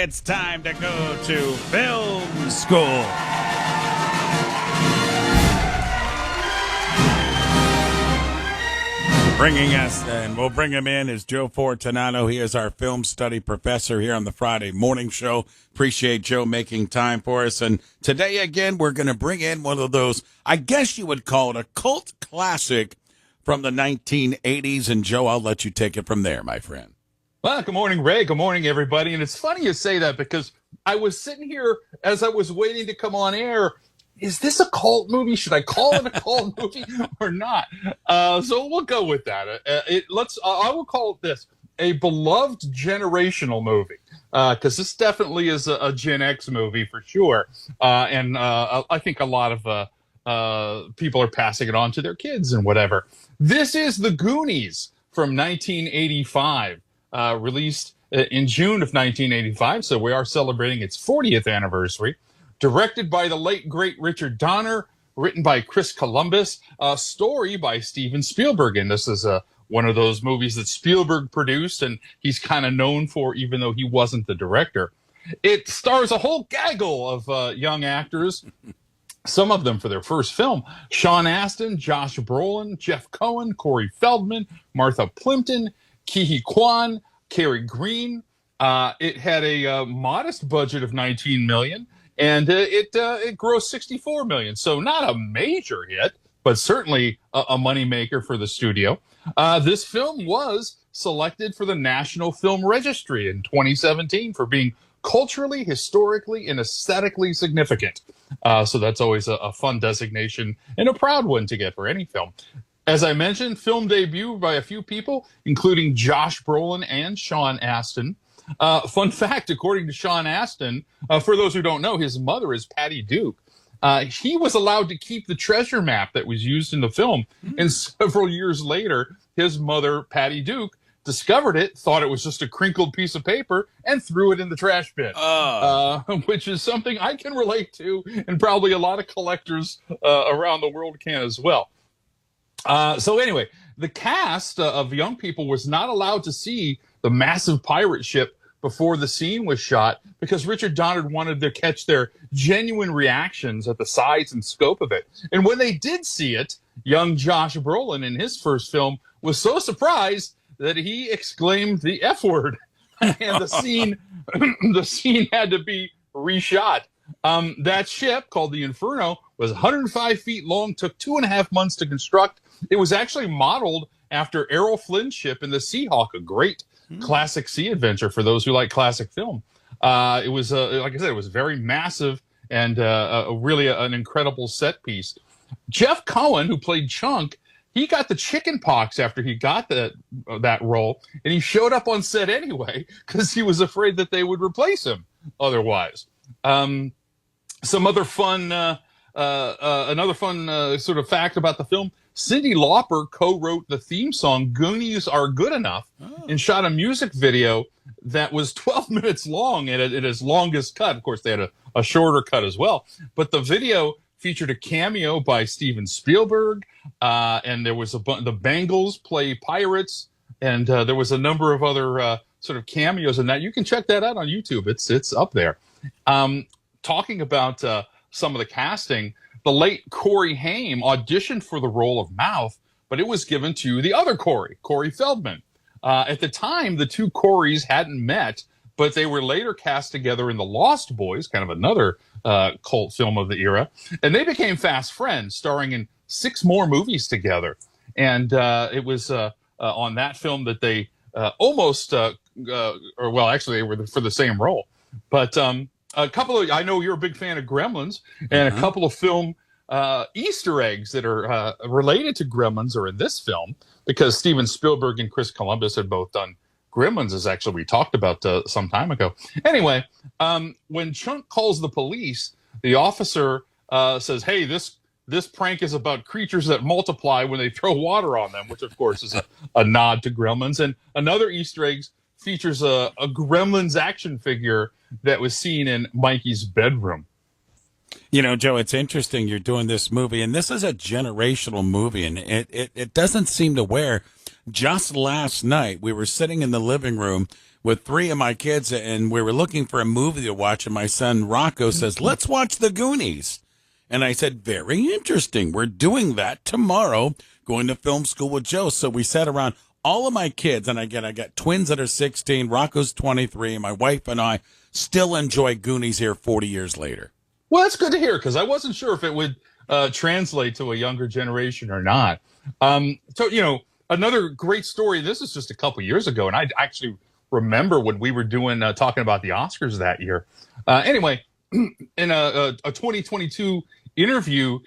it's time to go to film school. Bringing us, and we'll bring him in, is Joe Fortunato. He is our film study professor here on the Friday morning show. Appreciate Joe making time for us. And today, again, we're going to bring in one of those, I guess you would call it a cult classic from the 1980s. And Joe, I'll let you take it from there, my friend. Well, good morning, Ray. Good morning, everybody. And it's funny you say that because I was sitting here as I was waiting to come on air. Is this a cult movie? Should I call it a cult movie or not? So we'll go with that. I will call it this: a beloved generational movie, because this definitely is a Gen X movie for sure. And I think a lot of people are passing it on to their kids and whatever. This is The Goonies from 1985, released in June of 1985. So we are celebrating its 40th anniversary. Directed by the late, great Richard Donner, written by Chris Columbus, a story by Steven Spielberg. And this is one of those movies that Spielberg produced, and he's kind of known for, even though he wasn't the director. It stars a whole gaggle of young actors, some of them for their first film. Sean Astin, Josh Brolin, Jeff Cohen, Corey Feldman, Martha Plimpton, Ke Quan, Cary Green. It had a modest budget of $19 million. And it grossed $64 million. So not a major hit, but certainly a moneymaker for the studio. This film was selected for the National Film Registry in 2017 for being culturally, historically, and aesthetically significant. So that's always a fun designation and a proud one to get for any film. As I mentioned, film debut by a few people, including Josh Brolin and Sean Astin. Fun fact, according to Sean Astin, for those who don't know, his mother is Patty Duke. He was allowed to keep the treasure map that was used in the film. And several years later, his mother, Patty Duke, discovered it, thought it was just a crinkled piece of paper, and threw it in the trash bin, which is something I can relate to, and probably a lot of collectors around the world can as well. So anyway, the cast of young people was not allowed to see the massive pirate ship before the scene was shot because Richard Donner wanted to catch their genuine reactions at the size and scope of it. And when they did see it, young Josh Brolin in his first film was so surprised that he exclaimed the F word, and the scene had to be reshot. That ship, called the Inferno, was 105 feet long, took 2.5 months to construct. It was actually modeled after Errol Flynn's ship in the Seahawk, a great classic sea adventure for those who like classic film. It was, like I said, it was very massive and really an incredible set piece. Jeff Cohen, who played Chunk, he got the chicken pox after he got that role, and he showed up on set anyway because he was afraid that they would replace him otherwise. Some other fun, another fun sort of fact about the film: Cyndi Lauper co-wrote the theme song "Goonies Are Good Enough" and shot a music video that was 12 minutes long and at its longest cut. Of course, they had a shorter cut as well, but the video featured a cameo by Steven Spielberg, and there was the Bangles play pirates, and there was a number of other sort of cameos in that. You can check that out on YouTube. It's up there. Talking about some of the casting, the late Corey Haim auditioned for the role of Mouth, but it was given to the other Corey Feldman. At the time, the two Coreys hadn't met, but they were later cast together in The Lost Boys, kind of another cult film of the era, and they became fast friends, starring in 6 more movies together. And it was on that film that they almost, actually, they were for the same role. But a couple of, I know you're a big fan of Gremlins, and a couple of film Easter eggs that are related to Gremlins are in this film, because Steven Spielberg and Chris Columbus had both done Gremlins, as actually we talked about some time ago. Anyway, when Chunk calls the police, the officer says, "Hey, this prank is about creatures that multiply when they throw water on them," which of course is a nod to Gremlins. And another Easter egg features a Gremlins action figure that was seen in Mikey's bedroom. You know, Joe, it's interesting you're doing this movie, and this is a generational movie, and it doesn't seem to wear. Just last night, we were sitting in the living room with three of my kids, and we were looking for a movie to watch, and my son Rocco says, "Let's watch the Goonies." And I said, "Very interesting. We're doing that tomorrow, going to film school with Joe." So we sat around, all of my kids, and again, I got twins that are 16, Rocco's 23, and my wife and I still enjoy Goonies here 40 years later. Well, that's good to hear, because I wasn't sure if it would translate to a younger generation or not. So, another great story, this is just a couple years ago, and I actually remember when we were doing talking about the Oscars that year. Anyway, in a 2022 interview,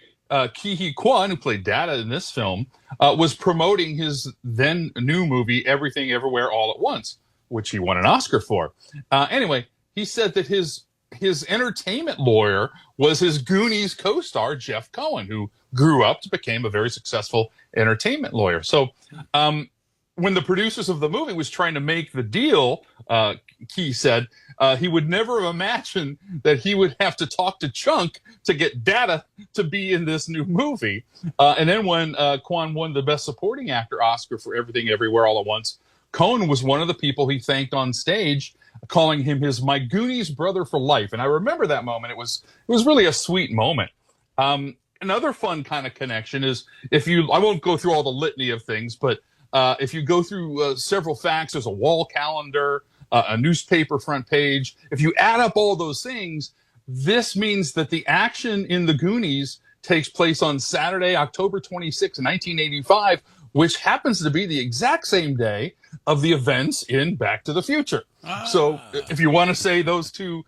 Ki Hee Kwan, who played Data in this film, was promoting his then new movie, Everything Everywhere All at Once, which he won an Oscar for. Anyway, he said that his entertainment lawyer was his Goonies co-star, Jeff Cohen, who grew up to become a very successful entertainment lawyer. So when the producers of the movie was trying to make the deal, Key said he would never have imagined that he would have to talk to Chunk to get Data to be in this new movie. And then when Kwan won the Best Supporting Actor Oscar for Everything Everywhere All at Once, Cohen was one of the people he thanked on stage, calling him my Goonies brother for life. And I remember that moment. It was really a sweet moment. Another fun kind of connection is I won't go through all the litany of things, but if you go through several facts, there's a wall calendar, a newspaper front page. If you add up all those things, this means that the action in the Goonies takes place on Saturday, October 26, 1985, which happens to be the exact same day of the events in Back to the Future. So if you want to say those two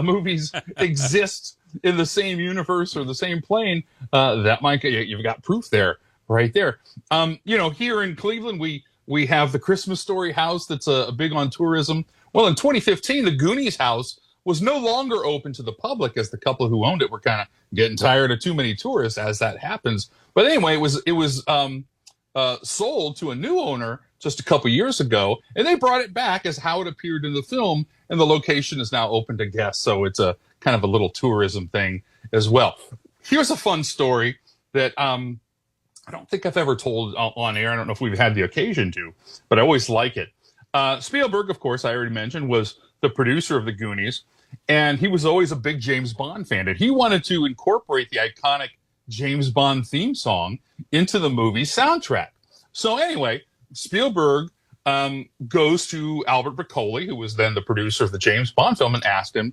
movies exist in the same universe or the same plane, you've got proof there, right there. Here in Cleveland, we have the Christmas Story house that's a big on tourism. Well, in 2015, the Goonies house was no longer open to the public, as the couple who owned it were kind of getting tired of too many tourists, as that happens. But anyway, it was sold to a new owner just a couple years ago, and they brought it back as how it appeared in the film, and the location is now open to guests. So it's a kind of a little tourism thing as well. Here's a fun story that I don't think I've ever told on air. I don't know if we've had the occasion to, but I always like it. Spielberg, of course, I already mentioned, was the producer of the Goonies, and he was always a big James Bond fan, and he wanted to incorporate the iconic James Bond theme song into the movie's soundtrack. So anyway, Spielberg goes to Albert Broccoli, who was then the producer of the James Bond film, and asked him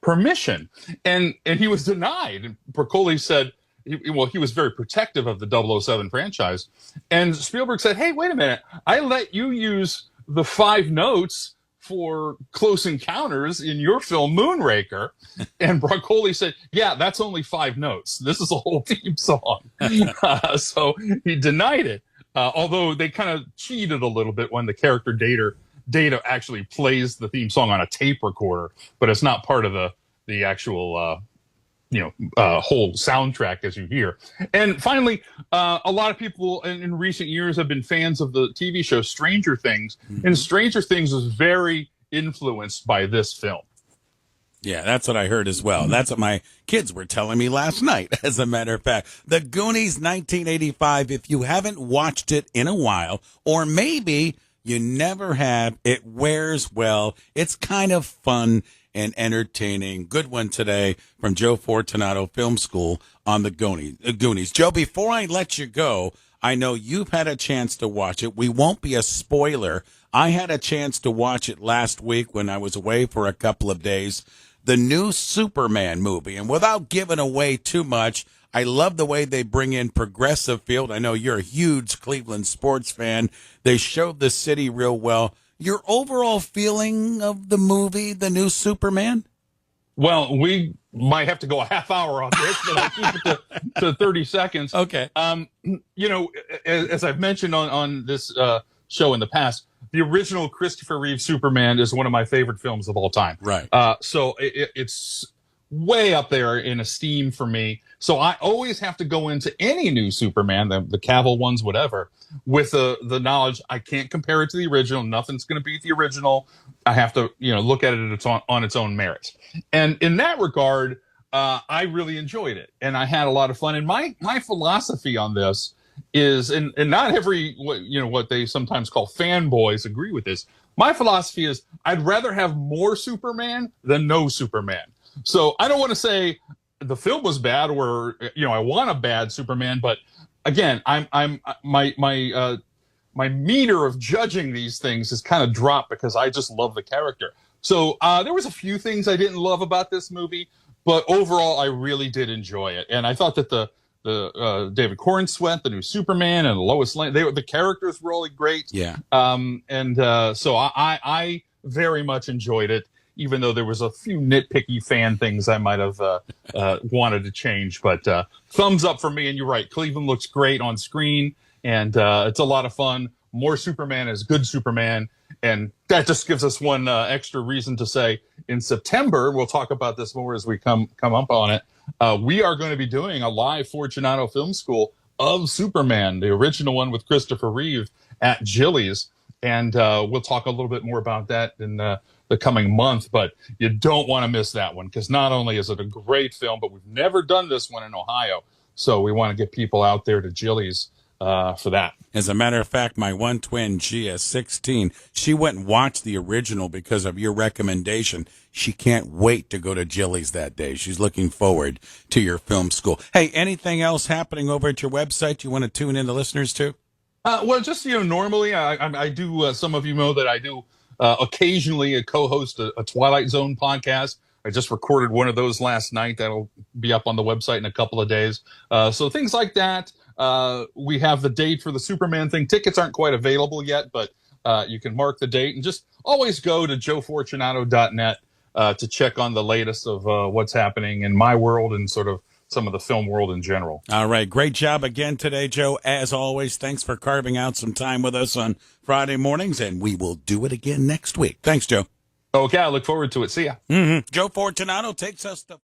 permission. And he was denied. And Broccoli said, he was very protective of the 007 franchise. And Spielberg said, "Hey, wait a minute. I let you use the 5 notes for Close Encounters in your film Moonraker." And Broccoli said, "Yeah, that's only 5 notes. This is a whole theme song." So he denied it. Although they kind of cheated a little bit when the character Data actually plays the theme song on a tape recorder, but it's not part of the actual whole soundtrack as you hear. And finally, a lot of people in recent years have been fans of the TV show Stranger Things, and Stranger Things was very influenced by this film. Yeah, that's what I heard as well. That's what my kids were telling me last night, as a matter of fact. The Goonies 1985, if you haven't watched it in a while, or maybe you never have, it wears well. It's kind of fun and entertaining. Good one today from Joe Fortunato Film School on the Goonies. Joe, before I let you go, I know you've had a chance to watch it. We won't be a spoiler. I had a chance to watch it last week when I was away for a couple of days. The new Superman movie. And without giving away too much, I love the way they bring in progressive field. I know you're a huge Cleveland sports fan. They showed the city real well. Your overall feeling of the movie, the new Superman? Well, we might have to go a half hour on this, but I'll keep it to 30 seconds. Okay. As I've mentioned on this show in the past, the original Christopher Reeve Superman is one of my favorite films of all time. Right. So it's way up there in esteem for me. So I always have to go into any new Superman, the Cavill ones, whatever, with the knowledge I can't compare it to the original. Nothing's going to beat the original. I have to, look at it on its own merits. And in that regard, I really enjoyed it, and I had a lot of fun. And my philosophy on this is, and not every, what they sometimes call fanboys agree with this, My philosophy is I'd rather have more Superman than no Superman. So I don't want to say the film was bad or I want a bad Superman, but again, my meter of judging these things has kind of dropped because I just love the character. So there was a few things I didn't love about this movie, but overall I really did enjoy it, and I thought that the David Cornsweet, the new Superman, and Lois Lane, the characters were all great. Yeah. So I very much enjoyed it, even though there was a few nitpicky fan things I might have wanted to change. But thumbs up for me. And you're right, Cleveland looks great on screen, and it's a lot of fun. More Superman is good Superman. And that just gives us one extra reason to say in September, we'll talk about this more as we come up on it. We are going to be doing a live Fortunato Film School of Superman, the original one with Christopher Reeve at Jilly's. And we'll talk a little bit more about that in the coming month. But you don't want to miss that one, because not only is it a great film, but we've never done this one in Ohio. So we want to get people out there to Jilly's for that. As a matter of fact, my one twin, she is 16. She went and watched the original because of your recommendation. She can't wait to go to Jilly's that day. She's looking forward to your film school. Hey, anything else happening over at your website you want to tune in the listeners to? Well, just, normally I do, some of you know that I do occasionally co-host a Twilight Zone podcast. I just recorded one of those last night. That'll be up on the website in a couple of days. So things like that. We have the date for the Superman thing. Tickets aren't quite available yet, but you can mark the date, and just always go to joefortunato.net to check on the latest of what's happening in my world and sort of some of the film world in general. All right. Great job again today, Joe. As always, thanks for carving out some time with us on Friday mornings, and we will do it again next week. Thanks, Joe. Okay. I look forward to it. See ya. Joe Fortunato takes us to